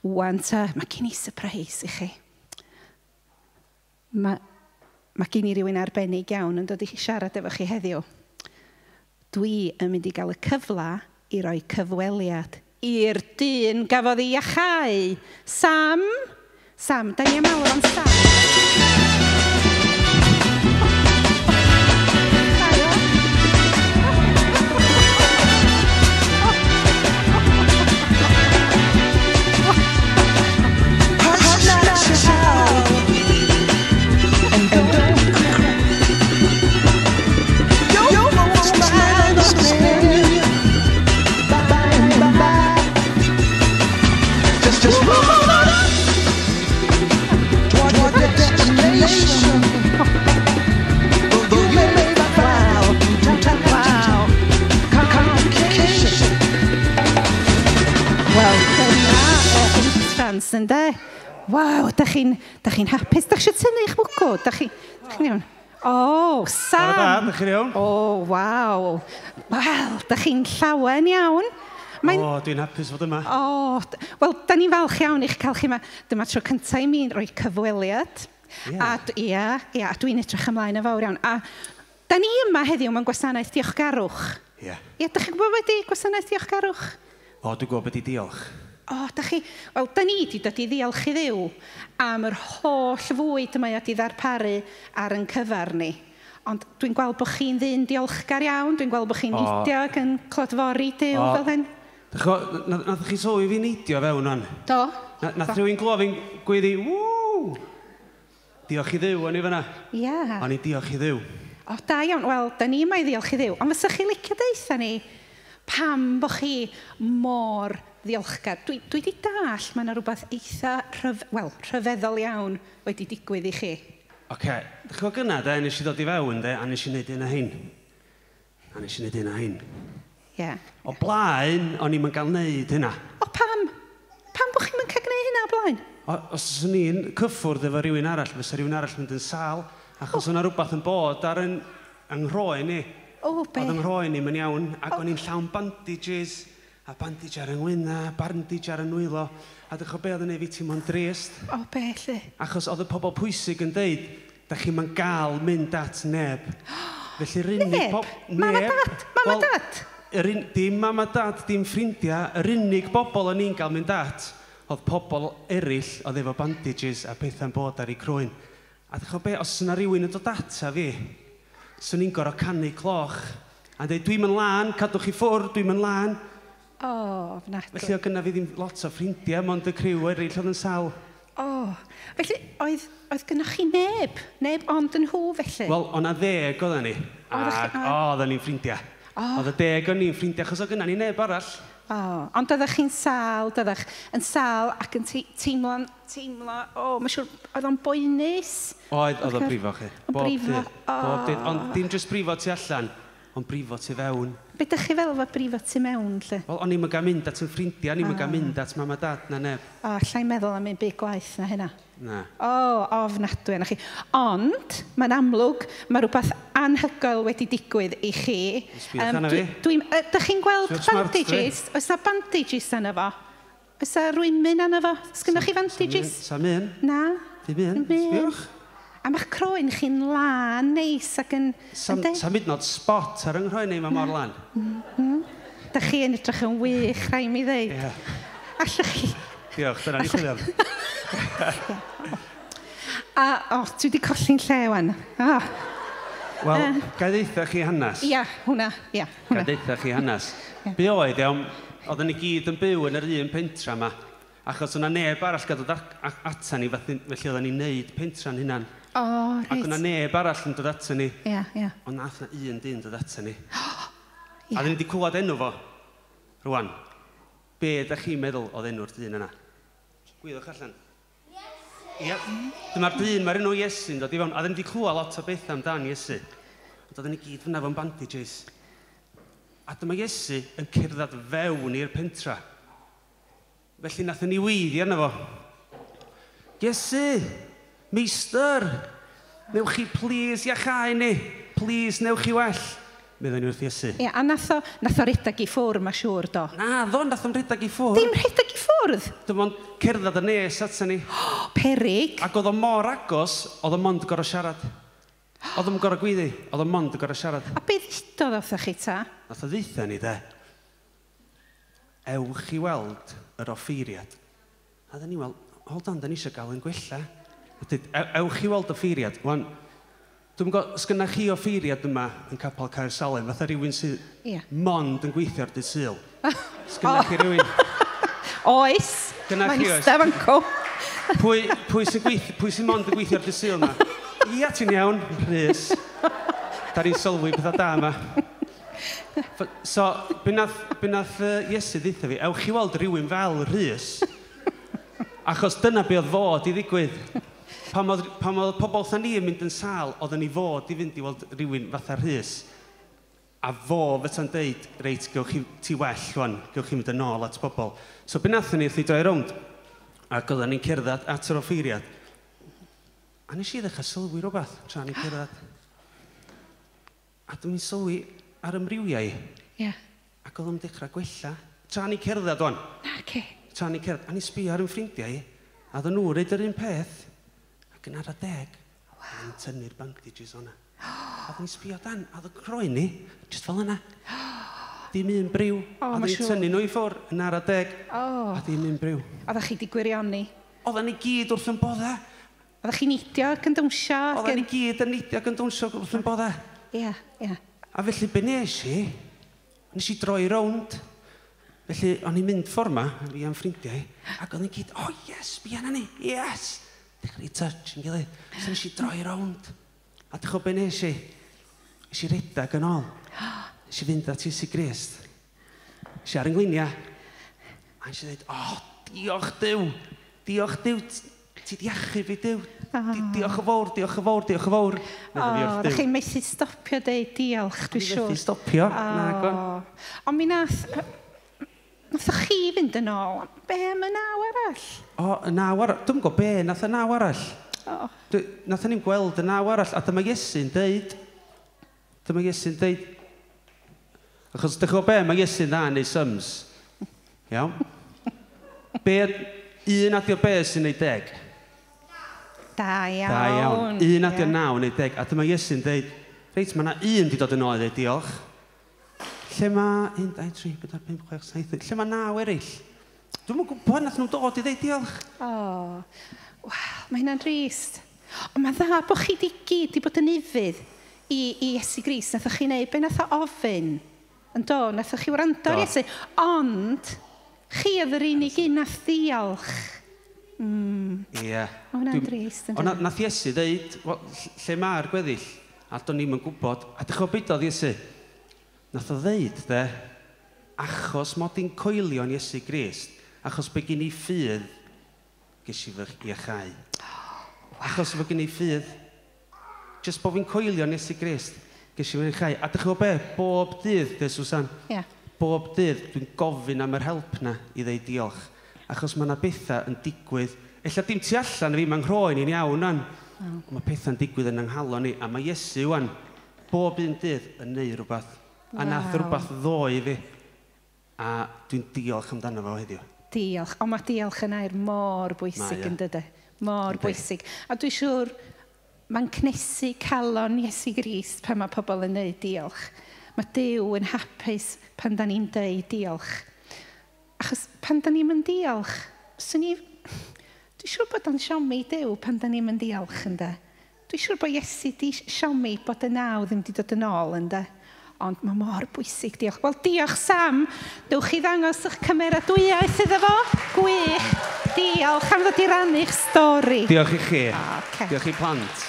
Wan ta, mae gen i surprise I chi. Mae gen I rywun arbennig iawn yn dod I siarad efo chi heddiw. Dwi yn mynd I gael y cyfle I roi cyfweliad i'r dyn gafodd I iachau. Sam, da ni am awr am Sam. Ynde? Waw, da chi'n hapus? Da chi eisiau tynnu eich mwgwd? Da chi'n iawn? O, Sam! Da chi'n iawn? O, waw. Wel, da chi'n llawen iawn. O, dwi'n hapus fod yma. O, wel, da ni'n falch iawn i'ch cael chi yma. Dyma tro cyntaf I mi'n rhoi cyfweliad. A dwi'n edrych ymlaen y fawr iawn. A da ni yma heddiw mewn gwasanaeth diolchgarwch. Ie. Ie, da chi'n gwybod wedi gwasanaeth diolchgarwch? O, dwi'n gwybod beth I diolch. O, da ni wedi dod I ddiolch I ddiw am yr holl fwyd yma wedi ddarparu ar yn cyfar ni. Ond dwi'n gweld bod chi'n ddyn diolchgar iawn, dwi'n gweld bod chi'n nidio ac yn clodfori diw fel hyn. Nath chi sylwi fi nidio fewn o'n? Do. Nath rhywun glwb fi'n gweddi, ww! Diolch I ddiw o'n I fyna. Ia. O'n I diolch I ddiw. O, da iawn. Wel, da ni yma I ddiolch I ddiw. Ond fysa chi licio deitha ni pam bod chi mor ddiolchgar. Dwi wedi dall mae yna rhywbeth eitha rhyfeddol iawn wedi digwydd I chi. Oce, dych chi'n gyna, da, nes I ddod I fewn, a nes I wneud un o hyn. Ie. O blaen, o'n i'n cael wneud hynna. O, pam? Pam bod chi'n cael gwneud hynna o blaen? Os o'n i'n cyffwrdd efo rhywun arall, fysa rhywun arall mynd yn sal, achos o'na rhywbeth yn bod ar yng nghroen ni. O, be? Oedd yng nghroen ni'n mynd iawn, ac o'n i'n llawn bandages, a bandage ar yng ngwyna, bandage ar yng nwylo, a dych o be oedd yn ei fi ti'n mwyn drist. O, be, lle? Achos oedd y pobl pwysig yn deud, da chi'n ma'n gael mynd at neb. Felly neb? Mam a dad? Mam a dad? Dim mam a dad, dim ffrindiau. Yr unig bobl o'n i'n gael mynd at, oedd pobl eraill oedd efo bandages a pethau'n bod ar ei crwyn. A dych o be, os yna rhywun yn dod ata fi, swn i'n gorau canu cloch. A dweud, dwi'n mynd lan, cadwch I ffwrdd, dwi'n mynd lan. O, fnadwy. Felly oedd gynna fi ddim lot o ffrindiau, mond y criw eraill oedd yn sal. O, felly oedd gynnoch chi neb? Neb ond yn nhw felly? Wel, o'na 10 oedden ni. Oedden ni'n ffrindiau. Oedd y 10 o'n ni'n ffrindiau, achos oedd gynna ni neb arall. O, ond oeddech chi'n sal, doeddech yn sal ac yn teimlo, mae'n siŵr, oedd o'n boenus? Oedd o brifo chi. Brifo, Ond dim jyst brifo tu allan, ond brifo tu fewn. Be ydych chi fel efo brifo tu mewn, lle? Wel, o'n i'n gael mynd at yn ffrindiau, o'n i'n gael mynd at mam a dad na neb. O, allai'n meddwl am ein byd gwaith na hynna. Na. O, ofnadwy yna chi. Ond, mae'n amlwg, mae rhywbeth anhygoel wedi digwydd I chi. Sbïwch arna fi. Dych chi'n gweld bandages? Oes na bandages yna fo? Oes na rwy'n mynd yna fo? Sgynnoch chi bandages? Sa'n mynd? Na? Dim mynd, sbïwch. A mae'ch croen chi'n lan neis ac yn... Sa'n mynd not spot ar yng nghroen ni, mae mor lan. Da chi yn edrych yn wych, rhaid mi ddeud. Ie. Allwch chi... Diolch, dyna ni chwilio. Dwi wedi colli'n lle wan. Wel, gael ddeitha chi hanes. Ia, hwnna. Gael ddeitha chi hanes. Be oedd iawn, oedden ni gyd yn byw yn yr un pentra yma. Achos o'na neb arall gadw ata ni, felly oedden ni'n neud pentra'n hynna'n. O, reit. Ac o'na neb arall yn dod ata ni. Ia. Ond nath na un dyn dod ata ni. A dyn ni wedi clywed enw fo. Rwan. Be ydych chi'n meddwl oedd enw'r dyn yna? Gwyddwch allan. Iesu. Dyma'r dyn, mae'r enw Iesu'n dod I fewn. A dyn ni wedi clywed lot o beth amdan Iesu. Ond oedden ni gyd fyna fo'n bandages. A dyma Iesu yn cerdded fewn i'r pentra. Felly nath ni weiddi arno fo. Iesu, meistr, newch chi please iachau ni. Please, newch chi well. meddwl ni wrth Iesu. Ia, a nath o redag i ffwrdd, mae siŵr do. Na, nath o'n rhedeg i ffwrdd. Dim redag i ffwrdd? Dim ond cerdded y nes atyn ni. Perig. Ac oedd o mor agos, oedd o mond gorau siarad. Oedd o'n gorau gwyddi, oedd o mond gorau siarad. A beth ddodd wrthych chi ta? Nath o ddeitha ni de. Ewch i weld yr offeiriad. A dda ni weld, hold on, da ni eisiau gael yn gwella. Ewch i weld offeiriad. Wan, dwi'n gwybod, sgynna chi offeiriad yma yn Capel Caer Salem, fatha rhywun sydd mond yn gweithio ar dydd Sul. Sgynna chi rhywun? Oes. Gynna chi oes? Mae'n istaf Pwy sy'n mond yn gweithio ar dydd Sul yma? Ia, ti'n iawn, Rhys. Da ni'n sylwi pethau da yma. So, be nath Iesu ddeitha fi, ewch i weld rhywun fel Rhys. Achos dyna be oedd fod i ddigwydd. Pam oedd pobl tha ni yn mynd yn sal, oedden ni fod i fynd i weld rhywun fatha Rhys. A fo fyta'n deud, reit, gewch chi ti well rwan, gewch chi mynd yn ôl at bobl. So, be nathon ni wrth i droi rownd? Ac oedden ni'n cerdded at yr offeiriad. A nes i ddechrau sylwi rhywbeth tra ni'n cerdded. A dwi'n sylwi ar ymrywiau. Ie. Ac oedd o'n dechrau gwella. Tra ni'n cerdded o'n. Naci. Tra ni'n cerdded. A ni'n sbio ar ym ffrindiau. A dda nhw reid yr un peth. Ac yn ar y deg. A ni'n tynnu'r bandages o'na. A dda ni'n sbio dan. A dda croen ni. Just fel yna. Dim un briw. A dda ni'n tynnu nhw i ffwrdd. Yn ar y deg. A dim un briw. A dda chi di gwirioni? Oedden ni gyd wrth yn bodda. A dda chi nidio ac yn dawnsio? Oedden ni gyd yn nidio ac yn dawnsio wrth yn bodda. Ie, ie. A felly be nes i droi rownd. Felly, o'n i'n mynd ffordd ma, fi am ffrindiau, ac o'n i'n gyd, oh yes, bi anna ni, yes! Dechrau i touch yn gilydd. So nes i droi rownd. A dych o be nes i? Nes i redag yn ôl. Nes i fynd at Iesu Grist. Nes i ar yngluniau. A nes i dweud, oh, diolch Duw. Diolch Duw. Ti di achu fi Duw. Diolch y fawr, diolch y fawr, diolch y fawr. Da chi'n methu stopio deud diolch, dwi'n siŵr. Methu stopio, na go. Ond mi nath chi fynd yn ôl, be am y naw arall? O, y naw arall, dwi'n gwybod be, nath y naw arall. Nath ni'n gweld y naw arall, a dyma Iesu'n deud. Dyma Iesu'n deud. Achos dych chi'n be, mae Iesu'n dda neu syms. Iawn? Be, un adio be sy'n neud 10? Da iawn. Da iawn. Un adio 9 neu 10. A dyma Iesu'n deud, reit, mae yna un di dod yn oed ei diolch. Lle mae 1, 2, 3, 4, 5, 6, 7, lle mae 9 eraill? Dwi'n mwyn gwybod nath nhw'n dod i ddeud diolch. Wel, mae hynna'n drist. Ond mae'n dda bod chi di gyd i bod yn ifydd i Iesu Grist. Nathoch chi wneud be nath o ofyn. Yn do, nathoch chi wrando ar Iesu. Ond, chi oedd yr unig un nath ddiolch. Ie. O, hwnna'n drist. Ond nath Iesu ddeud, lle mae'r gweddill? A do'n ni'n gwybod. A dych chi'n beidodd Iesu? Nath o ddeud, de, achos mod i'n coelio'n Iesu Grist, achos be gyn i ffydd, ges i fy iachau. Achos fe gyn i ffydd, jyst bod fi'n coelio'n Iesu Grist, ges i fy iachau. A dych chi'n be, bob dydd, de, Susan? Ie. Bob dydd, dwi'n gofyn am yr help na i ddeud diolch. Achos mae yna bethau yn digwydd. Ella dim tu allan fi, mae'n nghroen i'n iawn an. Mae pethau'n digwydd yn ynghalon ni. A mae Iesu wan, bob un dydd yn neud rhywbeth. A nath rhywbeth ddoi fi. A dwi'n diolch amdano fo heddiw. Diolch. Ond mae diolch yn air mor bwysig yn dydy. Mor bwysig. A dwi'n siŵr mae'n cnesu calon Iesu Grist pan mae pobl yn neud diolch. Mae Duw yn hapus pan da ni'n deud diolch. Achos pan da ni'n mynd diolch, dwi'n siŵr bod o'n siomi Duw pan da ni'n mynd diolch ynddo. Dwi'n siŵr bod Iesu di siomi bod y naw ddim di dod yn ôl ynddo. Ond mae mor bwysig diolch. Wel, diolch Sam. Dewch chi ddangos eich cymeradwyaeth iddo fo. Gwych. Diolch am ddod i rannu'ch stori. Diolch i chi. Diolch i plant.